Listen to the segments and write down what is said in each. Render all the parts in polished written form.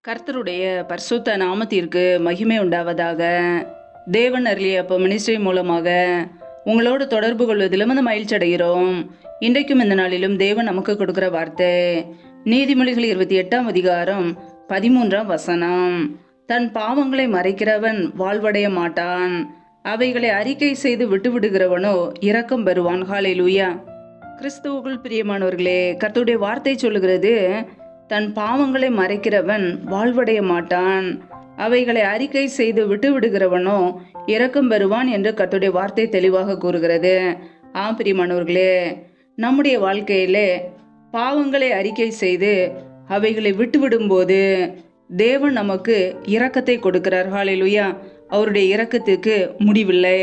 கர்த்தருடைய பரிசுத்த நாமத்திற்கு மகிமை உண்டாவதாக. தேவன் அருளிய அப்போ மினிஸ்ட்ரி மூலமாக உங்களோடு தொடர்பு கொள்வதிலும் அந்த மகிழ்ச்சி அடைகிறோம். இன்றைக்கும் இந்த நாளிலும் தேவன் நமக்கு கொடுக்கிற வார்த்தை நீதிமொழிகள் 28ஆம் அதிகாரம் 13ஆம் வசனம். தன் பாவங்களை மறைக்கிறவன் வாழ்வடைய மாட்டான், அவைகளை அறிக்கை செய்து விட்டுவிடுகிறவனோ இரக்கம் பெறுவான். ஹல்லேலூயா. கிறிஸ்துவுக்குள் பிரியமானவர்களே, கர்த்தருடைய வார்த்தை சொல்லுகிறது, தன் பாவங்களை மறைக்கிறவன் வாழ்வடைய மாட்டான், அவைகளை அறிக்கை செய்து விட்டுவிடுகிறவனோ இரக்கம் பெறுவான் என்று கர்த்தருடைய வார்த்தை தெளிவாக கூறுகிறது. பிரியமானவர்களே, நம்முடைய வாழ்க்கையிலே பாவங்களை அறிக்கை செய்து அவைகளை விட்டுவிடும்போது தேவன் நமக்கு இரக்கத்தை கொடுக்கிறார். ஹல்லேலூயா. அவருடைய இரக்கத்துக்கு முடிவில்லை.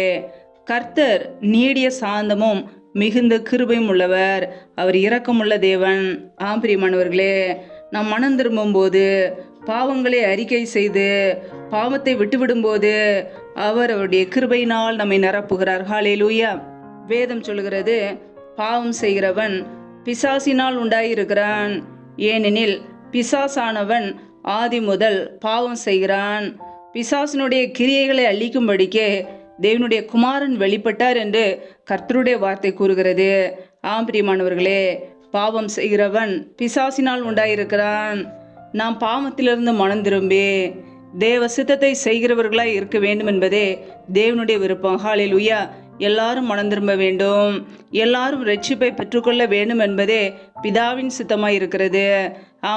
கர்த்தர் நீடிய சாந்தமும் மிகுந்த கிருபையும் உள்ளவர். அவர் இரக்கமுள்ள தேவன். பிரியமானவர்களே, நாம் மனம் திரும்பும் போது, பாவங்களை அறிக்கை செய்து பாவத்தை விட்டுவிடும்போது அவர் அவருடைய கிருபையினால் நம்மை நிரப்புகிறார். ஹல்லேலூயா. வேதம் சொல்லுகிறது, பாவம் செய்கிறவன் பிசாசினால் உண்டாயிருக்கிறான், ஏனெனில் பிசாசானவன் ஆதி முதல் பாவம் செய்கிறான். பிசாசினுடைய கிரியைகளை அழிக்கும்படிக்கே தேவனுடைய குமாரன் வெளிப்பட்டார் என்று கர்த்தருடைய வார்த்தை கூறுகிறது. பிரியமானவர்களே, பாவம் செய்கிறவன் பிசாசினால் உண்டாயிருக்கிறான். நாம் பாவத்திலிருந்து மனம் திரும்பி தேவ சித்தத்தை செய்கிறவர்களாய் இருக்க வேண்டும் என்பதே தேவனுடைய விருப்பம். ஹல்லேலூயா. எல்லாரும் மனம் திரும்ப வேண்டும், எல்லாரும் ரட்சிப்பை பெற்றுக்கொள்ள வேண்டும் என்பதே பிதாவின் சித்தமாய் இருக்கிறது.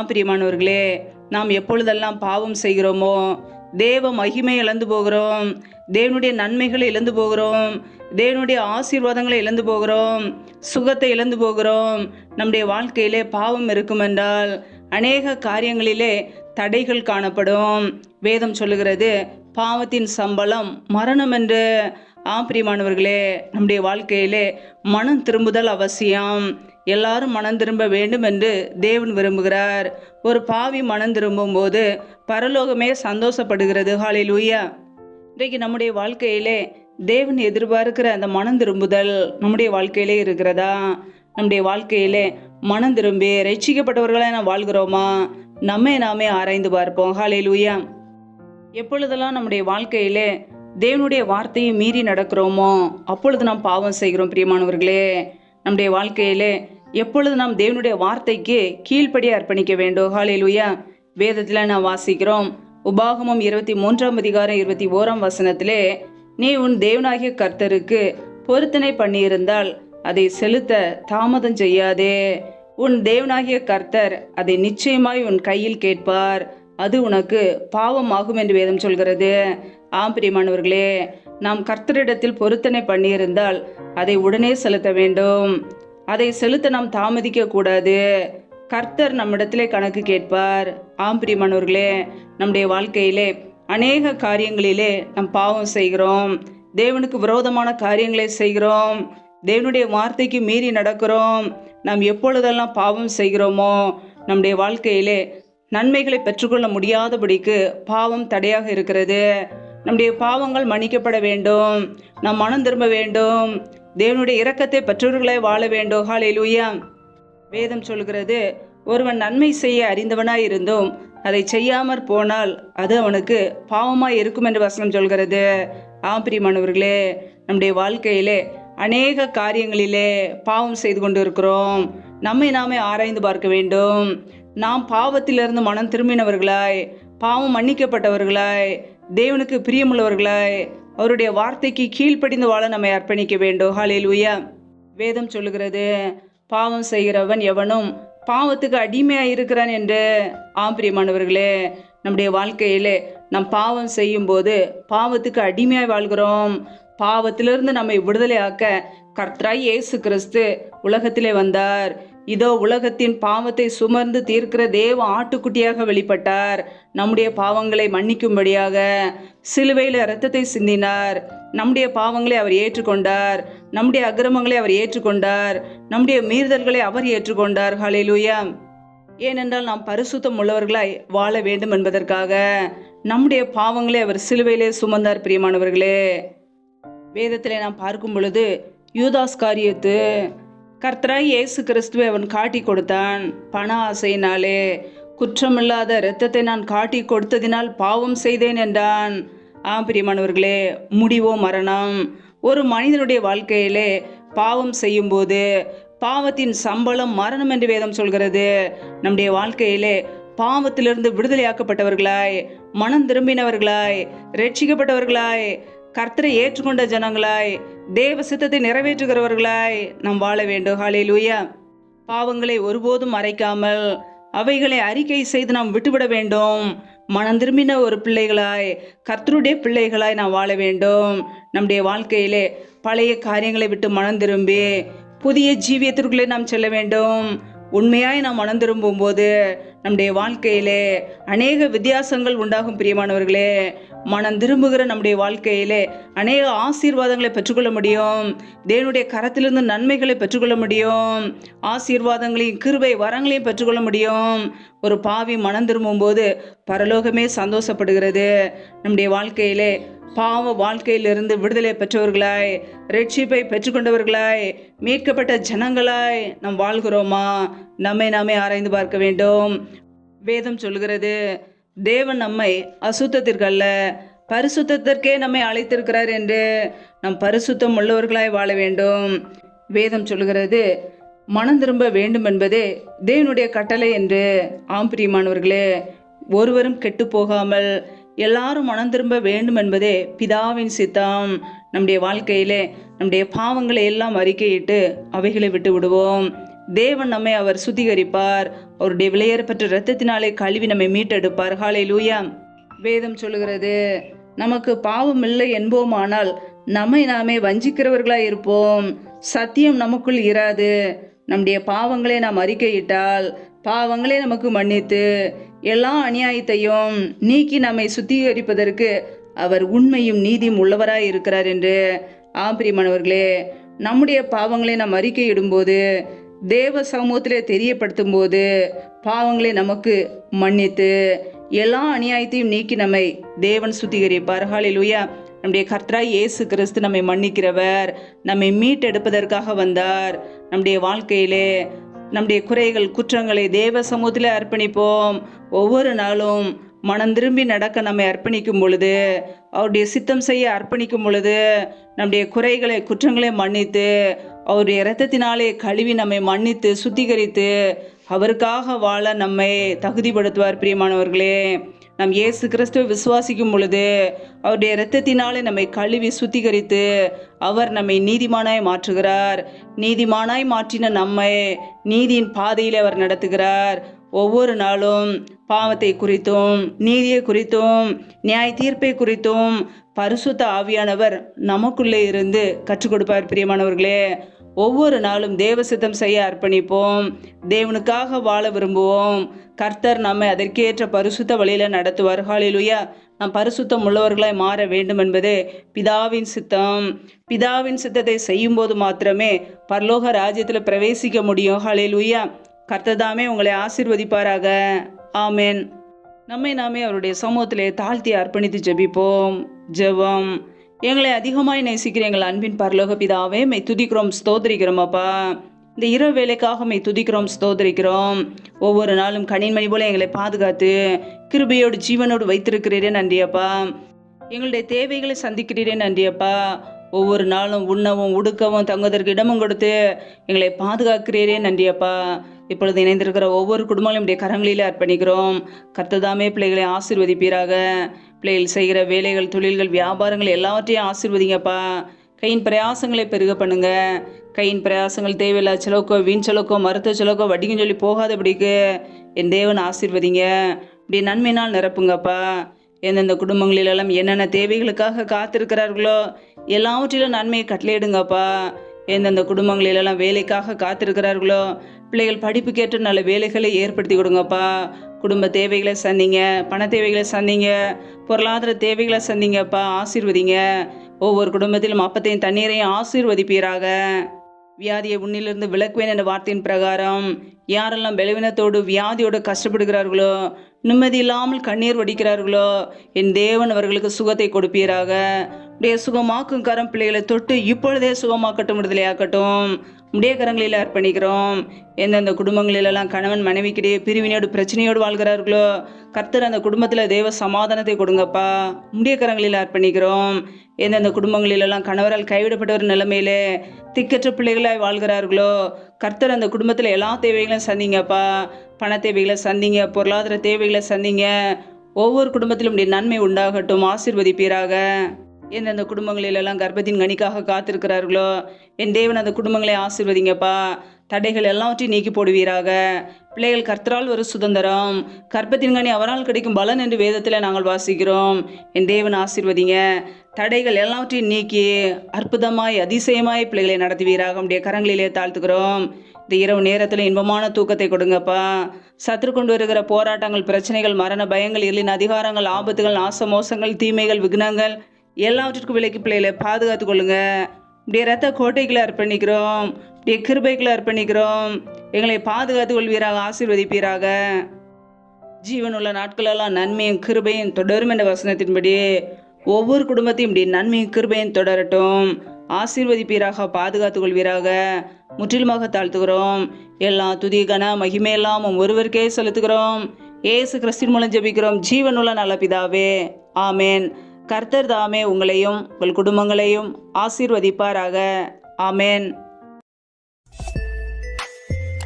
பிரியமானவர்களே, நாம் எப்பொழுதெல்லாம் பாவம் செய்கிறோமோ தேவ மகிமை இழந்து போகிறோம், தேவனுடைய நன்மைகளை இழந்து போகிறோம், தேவனுடைய ஆசீர்வாதங்களை இழந்து போகிறோம், சுகத்தை இழந்து போகிறோம். நம்முடைய வாழ்க்கையிலே பாவம் இருக்கும் என்றால் அநேக காரியங்களிலே தடைகள் காணப்படும். வேதம் சொல்லுகிறது, பாவத்தின் சம்பளம் மரணம் என்று. பிரியமானவர்களே, நம்முடைய வாழ்க்கையிலே மனம் திரும்புதல் அவசியம். எல்லாரும் மனம் திரும்ப வேண்டும் என்று தேவன் விரும்புகிறார். ஒரு பாவி மனம் திரும்பும் போது பரலோகமே சந்தோஷப்படுகிறது. ஹல்லேலூயா. இன்றைக்கு நம்முடைய வாழ்க்கையிலே தேவன் எதிர்பார்க்கிற அந்த மனம் திரும்புதல் நம்முடைய வாழ்க்கையிலே இருக்கிறதா? நம்முடைய வாழ்க்கையிலே மனம் திரும்பி ரட்சிக்கப்பட்டவர்களாக நாம் வாழ்கிறோமா? நாமே ஆராய்ந்து பார்ப்போம். ஹல்லேலூயா. எப்பொழுதெல்லாம் நம்முடைய வாழ்க்கையிலே தேவனுடைய வார்த்தையை மீறி நடக்கிறோமோ அப்பொழுது நாம் பாவம் செய்கிறோம். பிரியமானவர்களே, நம்முடைய வாழ்க்கையிலே எப்பொழுது நாம் தேவனுடைய வார்த்தைக்கு கீழ்ப்படி அர்ப்பணிக்க வேண்டும். ஹல்லேலூயா. வேதத்தில் நாம் வாசிக்கிறோம், உபாகமம் 23ஆம் அதிகாரம் 21ஆம் வசனத்திலே, நீ உன் தேவனாகிய கர்த்தருக்கு பொருத்தனை பண்ணியிருந்தால் அதை செலுத்த தாமதம் செய்யாதே. உன் தேவனாகிய கர்த்தர் அதை நிச்சயமாய் உன் கையில் கேட்பார், அது உனக்கு பாவமாகும் என்று வேதம் சொல்கிறது. பிரியமானவர்களே, நாம் கர்த்தரிடத்தில் பொருத்தனை பண்ணியிருந்தால் அதை உடனே செலுத்த வேண்டும். அதை செலுத்த நாம் தாமதிக்க கூடாது. கர்த்தர் நம்மிடத்திலே கணக்கு கேட்பார். பிரியமானவர்களே, நம்முடைய வாழ்க்கையிலே அநேக காரியங்களிலே நாம் பாவம் செய்கிறோம், தேவனுக்கு விரோதமான காரியங்களை செய்கிறோம், தேவனுடைய வார்த்தைக்கு மீறி நடக்கிறோம். நாம் எப்பொழுதெல்லாம் பாவம் செய்கிறோமோ நம்முடைய வாழ்க்கையிலே நன்மைகளை பெற்றுக்கொள்ள முடியாதபடிக்கு பாவம் தடையாக இருக்கிறது. நம்முடைய பாவங்கள் மன்னிக்கப்பட வேண்டும், நாம் மனம் திரும்ப வேண்டும், தேவனுடைய இரக்கத்தை பெற்றவர்களாய் வாழ வேண்டும். ஹல்லேலூயா. வேதம் சொல்கிறது, ஒருவன் நன்மை செய்ய அறிந்தவனாய் இருந்தும் அதை செய்யாமற் போனால் அது அவனுக்கு பாவமாய் இருக்கும் என்று வசனம் சொல்கிறது. பிரியமானவர்களே, நம்முடைய வாழ்க்கையிலே அநேக காரியங்களிலே பாவம் செய்து கொண்டு இருக்கிறோம். நாமே ஆராய்ந்து பார்க்க வேண்டும். நாம் பாவத்திலிருந்து மனம் திரும்பினவர்களாய், பாவம் மன்னிக்கப்பட்டவர்களாய், தேவனுக்கு பிரியமுள்ளவர்களாய், அவருடைய வார்த்தைக்கு கீழ்ப்படிந்து வாழ நம்மை அர்ப்பணிக்க வேண்டும். ஹல்லேலூயா. வேதம் சொல்லுகிறது, பாவம் செய்கிறவன் எவனும் பாவத்துக்கு அடிமையாக இருக்கிறான் என்று. பிரியமானவர்களே, நம்முடைய வாழ்க்கையிலே நாம் பாவம் செய்யும் போது பாவத்துக்கு அடிமையாய் வாழ்கிறோம். பாவத்திலிருந்து நம்மை விடுதலையாக்க கர்த்தராய் இயேசு கிறிஸ்து உலகத்திலே வந்தார். இதோ உலகத்தின் பாவத்தை சுமர்ந்து தீர்க்கிற தேவ ஆட்டுக்குட்டியாக வெளிப்பட்டார். நம்முடைய பாவங்களை மன்னிக்கும்படியாக சிலுவையில் இரத்தத்தை சிந்தினார். நம்முடைய பாவங்களை அவர் ஏற்றுக்கொண்டார், நம்முடைய அக்கிரமங்களை அவர் ஏற்றுக்கொண்டார், நம்முடைய மீறுதல்களை அவர் ஏற்றுக்கொண்டார். ஹல்லேலூயா. ஏனென்றால் நாம் பரிசுத்தம் உள்ளவர்களாய் வாழ வேண்டும் என்பதற்காக நம்முடைய பாவங்களை அவர் சிலுவையிலே சுமந்தார். பிரியமானவர்களே, வேதத்திலே நாம் பார்க்கும் பொழுது யூதாஸ் காரியத்து கர்த்தராய் இயேசு கிறிஸ்துவை அவன் காட்டி கொடுத்தான். பண ஆசையினாலே குற்றமில்லாத இரத்தத்தை நான் காட்டி கொடுத்ததினால் பாவம் செய்தேன் என்றான். பிரியமானவர்களே, முடிவோ மரணம். ஒரு மனிதனுடைய வாழ்க்கையிலே பாவம் செய்யும்போது பாவத்தின் சம்பளம் மரணம் என்று வேதம் சொல்கிறது. நம்முடைய வாழ்க்கையிலே பாவத்திலிருந்து விடுதலையாக்கப்பட்டவர்களாய், மனம் திரும்பினவர்களாய், ரட்சிக்கப்பட்டவர்களாய், கர்த்தரை ஏற்றுக்கொண்ட ஜனங்களாய், தேவ சித்தத்தை நிறைவேற்றுகிறவர்களாய் நாம் வாழ வேண்டும். ஹல்லேலூயா. பாவங்களை ஒருபோதும் மறைக்காமல் அவைகளை அறிக்கை செய்து நாம் விட்டுவிட வேண்டும். மனம் திரும்பின ஒரு பிள்ளைகளாய், கர்த்தருடைய பிள்ளைகளாய் நாம் வாழ வேண்டும். நம்முடைய வாழ்க்கையிலே பழைய காரியங்களை விட்டு மனம் திரும்பி புதிய ஜீவியத்திற்குள்ளே நாம் செல்ல வேண்டும். உண்மையாய் நாம் மனம் திரும்பும் போது நம்முடைய வாழ்க்கையிலே அநேக வித்தியாசங்கள் உண்டாகும். பிரியமானவர்களே, மனம் திரும்புகிற நம்முடைய வாழ்க்கையிலே அநேக ஆசீர்வாதங்களை பெற்றுக்கொள்ள முடியும். தேவனுடைய கரத்திலிருந்து நன்மைகளை பெற்றுக்கொள்ள முடியும். ஆசீர்வாதங்களையும் கிருபை வரங்களையும் பெற்றுக்கொள்ள முடியும். ஒரு பாவி மனம் திரும்பும் போது பரலோகமே சந்தோஷப்படுகிறது. நம்முடைய வாழ்க்கையிலே பாவ வாழ்க்கையிலிருந்து விடுதலை பெற்றவர்களாய், ரட்சிப்பை பெற்றுக்கொண்டவர்களாய், மீட்கப்பட்ட ஜனங்களாய் நாம் வாழ்கிறோமா? நம்மை நாமே ஆராய்ந்து பார்க்க வேண்டும். வேதம் சொல்கிறது, தேவன் நம்மை அசுத்தத்திற்கல்ல பரிசுத்தத்திற்கே நம்மை அழைத்திருக்கிறார் என்று. நம் பரிசுத்தம் உள்ளவர்களாய் வாழ வேண்டும். வேதம் சொல்கிறது, மனம் திரும்ப வேண்டும் என்பதே தேவனுடைய கட்டளை என்று. பிரியமானவர்களே, ஒருவரும் கெட்டு போகாமல் எல்லாரும் மனம் திரும்ப வேண்டும் என்பதே பிதாவின் சித்தம். நம்முடைய வாழ்க்கையிலே நம்முடைய பாவங்களை எல்லாம் அறிக்கையிட்டு அவைகளை விட்டு விடுவோம். தேவன் நம்மை அவர் சுத்திகரிப்பார். அவருடைய விலையேறப்பட்ட இரத்தத்தினாலே கழுவி நம்மை மீட்டெடுப்பார். ஹல்லேலூயா. வேதம் சொல்லுகிறது, நமக்கு பாவம் இல்லை என்போமானால் நம்மை நாமே வஞ்சிக்கிறவர்களாய் இருப்போம். சத்தியம் நமக்குள் இராது. நம்முடைய பாவங்களை நாம் அறிக்கையிட்டால் பாவங்களை நமக்கு மன்னித்து எல்லா அநியாயத்தையும் நீக்கி நம்மை சுத்திகரிப்பதற்கு அவர் உண்மையும் நீதியும் உள்ளவராய் இருக்கிறார் என்று. பிரியமானவர்களே, நம்முடைய பாவங்களை நாம் அறிக்கையிடும்போது, தேவ சமூகத்திலே தெரியப்படுத்தும் போது பாவங்களை நமக்கு மன்னித்து எல்லா அநியாயத்தையும் நீக்கி நம்மை தேவன் சுத்திகரிப்பார். ஹல்லேலூயா. நம்முடைய கர்த்தராய் இயேசு கிறிஸ்து நம்மை மன்னிக்கிறவர், நம்மை மீட்டெடுப்பதற்காக வந்தார். நம்முடைய வாழ்க்கையிலே நம்முடைய குறைகள் குற்றங்களை தேவ சமூகத்திலே அர்ப்பணிப்போம். ஒவ்வொரு நாளும் மனம் திரும்பி நடக்க நம்மை அர்ப்பணிக்கும் பொழுது, அவருடைய சித்தம் செய்ய அர்ப்பணிக்கும் பொழுது, நம்முடைய குறைகளை குற்றங்களை மன்னித்து அவருடைய இரத்தத்தினாலே கழுவி நம்மை மன்னித்து சுத்திகரித்து அவருக்காக வாழ நம்மை தகுதிப்படுத்துவார். பிரியமானவர்களே, நம் இயேசு கிறிஸ்துவை விசுவாசிக்கும் பொழுது அவருடைய இரத்தத்தினாலே நம்மை கழுவி சுத்திகரித்து அவர் நம்மை நீதிமானாய் மாற்றுகிறார். நீதிமானாய் மாற்றின நம்மை நீதியின் பாதையில் அவர் நடத்துகிறார். ஒவ்வொரு நாளும் பாவத்தை குறித்தும் நீதியை குறித்தும் நியாய தீர்ப்பை குறித்தும் பரிசுத்த ஆவியானவர் நமக்குள்ளே இருந்து கற்றுக் கொடுப்பார். பிரியமானவர்களே, ஒவ்வொரு நாளும் தேவ சித்தம் செய்ய அர்ப்பணிப்போம். தேவனுக்காக வாழ விரும்புவோம். கர்த்தர் நம்மை அதற்கேற்ற பரிசுத்த வழியில நடத்துவார். ஹல்லேலூயா. நாம் பரிசுத்தம் உள்ளவர்களாய் மாற வேண்டும் என்பதே பிதாவின் சித்தம். பிதாவின் சித்தத்தை செய்யும் போது மாத்திரமே பரலோக ராஜ்யத்தில் பிரவேசிக்க முடியும். ஹல்லேலூயா. கர்த்தர் தாமே உங்களை ஆசீர்வதிப்பாராக. ஆமென். நம்மை நாமே அவருடைய சமூகத்திலே தாழ்த்தி அர்ப்பணித்து ஜெபிப்போம். ஜெபம். எங்களை அதிகமாய் நேசிக்கிற எங்கள் அன்பின் பரலோக பிதாவே, மை துதிக்கிறோம், ஸ்தோத்திரிக்கிறோம். அப்பா, இந்த இரவு வேலைக்காக மை துதிக்கிறோம், ஸ்தோத்திரிக்கிறோம். ஒவ்வொரு நாளும் கனிமணி போல எங்களை பாதுகாத்து கிருபையோடு ஜீவனோடு வைத்திருக்கிறீரே, நன்றியப்பா. எங்களுடைய தேவைகளை சந்திக்கிறீரே, நன்றியப்பா. ஒவ்வொரு நாளும் உண்ணவும் உடுக்கவும் தங்குவதற்கு இடமும் கொடுத்து எங்களை பாதுகாக்கிறீரே, நன்றியப்பா. இப்பொழுது இணைந்திருக்கிற ஒவ்வொரு குடும்பங்களுடைய கரங்களிலே அர்ப்பணிக்கிறோம். கர்த்ததாமே பிள்ளைகளை ஆசீர்வதிப்பீராக. பிள்ளைகள் செய்கிற வேலைகள், தொழில்கள், வியாபாரங்கள் எல்லாவற்றையும் ஆசீர்வதிங்கப்பா. கையின் பிரயாசங்களை பெருக பண்ணுங்க. கையின் பிரயாசங்கள் தேவையில்லா செலவுக்கோ வீண் செலவுக்கோ மருத்துவ செலவுக்கோ வட்டிக்கும் சொல்லி போகாதபடிக்கு என் தேவன் ஆசீர்வதிங்க. இப்படி நன்மையினால் நிரப்புங்கப்பா. எந்தெந்த குடும்பங்களிலெல்லாம் என்னென்ன தேவைகளுக்காக காத்திருக்கிறார்களோ எல்லாவற்றிலும் நன்மையை கட்டளையிடுங்கப்பா. எந்தெந்த குடும்பங்களிலெல்லாம் வேலைக்காக காத்திருக்கிறார்களோ பிள்ளைகள் படிப்புக்கேற்ற நல்ல வேலைகளை ஏற்படுத்தி கொடுங்கப்பா. குடும்ப தேவைகளை சந்திங்க, பண தேவைகளை சந்திங்க, பொருளாதார தேவைகளை சந்திங்கப்பா. ஆசீர்வதிங்க. ஒவ்வொரு குடும்பத்திலும் அப்பத்தையும் தண்ணீரையும் ஆசீர்வதிப்பீராக. வியாதியை உன்னிலிருந்து விலக்குவேன் என்ற வார்த்தையின் பிரகாரம் யாரெல்லாம் பலவீனத்தோடு வியாதியோடு கஷ்டப்படுகிறார்களோ, நிம்மதி இல்லாமல் கண்ணீர் வடிக்கிறார்களோ, என் தேவன் அவர்களுக்கு சுகத்தை கொடுப்பீராக. உடைய சுகமாக்கும் கரம் பிள்ளைகளை தொட்டு இப்பொழுதே சுகமாக்கட்டும், விடுதலையாக்கட்டும். உடைய கரங்களில் அர்ப்பணிக்கிறோம். எந்தெந்த குடும்பங்களிலெல்லாம் கணவன் மனைவிக்கிடையே பிரிவினையோடு பிரச்சனையோடு வாழ்கிறார்களோ கர்த்தர் அந்த குடும்பத்தில் தேவ சமாதானத்தை கொடுங்கப்பா. உடைய கரங்களில் அர்ப்பணிக்கிறோம். எந்தெந்த குடும்பங்களிலெல்லாம் கணவரால் கைவிடப்பட்ட ஒரு நிலைமையிலே திக்கற்ற பிள்ளைகளாய் வாழ்கிறார்களோ கர்த்தர் அந்த குடும்பத்தில் எல்லா தேவைகளையும் சந்திங்கப்பா. பண தேவைகளை சந்திங்க, பொருளாதார தேவைகளை சந்திங்க. ஒவ்வொரு குடும்பத்திலும் உடைய நன்மை உண்டாகட்டும், ஆசீர்வதிப்பீராக. எந்தெந்த குடும்பங்களிலெல்லாம் கர்ப்பத்தின் கனிக்காக காத்திருக்கிறார்களோ என் தேவன் அந்த குடும்பங்களை ஆசீர்வதிங்கப்பா. தடைகள் எல்லாவற்றையும் நீக்கி போடுவீராக. பிள்ளைகள் கர்த்தரால் ஒரு சுதந்திரம், கர்ப்பத்தின் கனி அவரால் கிடைக்கும் பலன் என்று வேதத்தில் நாங்கள் வாசிக்கிறோம். என் தேவன் ஆசீர்வதிங்க. தடைகள் எல்லாவற்றையும் நீக்கி அற்புதமாய் அதிசயமாய் பிள்ளைகளை நடத்துவீராக. உடைய கரங்களிலே தாழ்த்துக்கிறோம். இந்த இரவு நேரத்தில் இன்பமான தூக்கத்தை கொடுங்கப்பா. சத்துரு கொண்டு வருகிற போராட்டங்கள், பிரச்சனைகள், மரண பயங்கள், இருளின் அதிகாரங்கள், ஆபத்துகள், நாசமோசங்கள், தீமைகள், விக்னங்கள் எல்லாவற்றிற்கும் விலைக்கு பிள்ளைகளை பாதுகாத்து கொள்ளுங்க. இப்படியே ரத்த கோட்டைகளை அர்ப்பணிக்கிறோம், இப்படியே கிருபைகளை அர்ப்பணிக்கிறோம். எங்களை பாதுகாத்து கொள்வீராக, ஆசீர்வதிப்பீராக. ஜீவனுள்ள நாட்களெல்லாம் நன்மையும் கிருபையும் தொடரும் என்ற வசனத்தின்படி ஒவ்வொரு குடும்பத்தையும் இப்படி நன்மையும் கிருபையும் தொடரட்டும். ஆசீர்வதிப்பீராக, பாதுகாத்து கொள்வீராக. முற்றிலுமாக தாழ்த்துகிறோம். எல்லா துதி கன மகிமையெல்லாம் ஒருவருக்கே செலுத்துகிறோம். ஏசு கிறிஸ்துவின் மூலம் ஜெபிக்கிறோம் ஜீவனுள்ள நல்ல பிதாவே, ஆமேன். கர்த்தர் தாமே உங்களையும் உங்கள் குடும்பங்களையும் ஆசீர்வதிப்பாராக. ஆமேன்.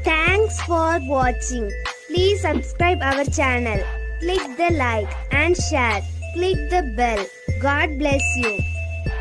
Thanks for watching. Please subscribe our channel. Click the like and share. Click the bell. God bless you.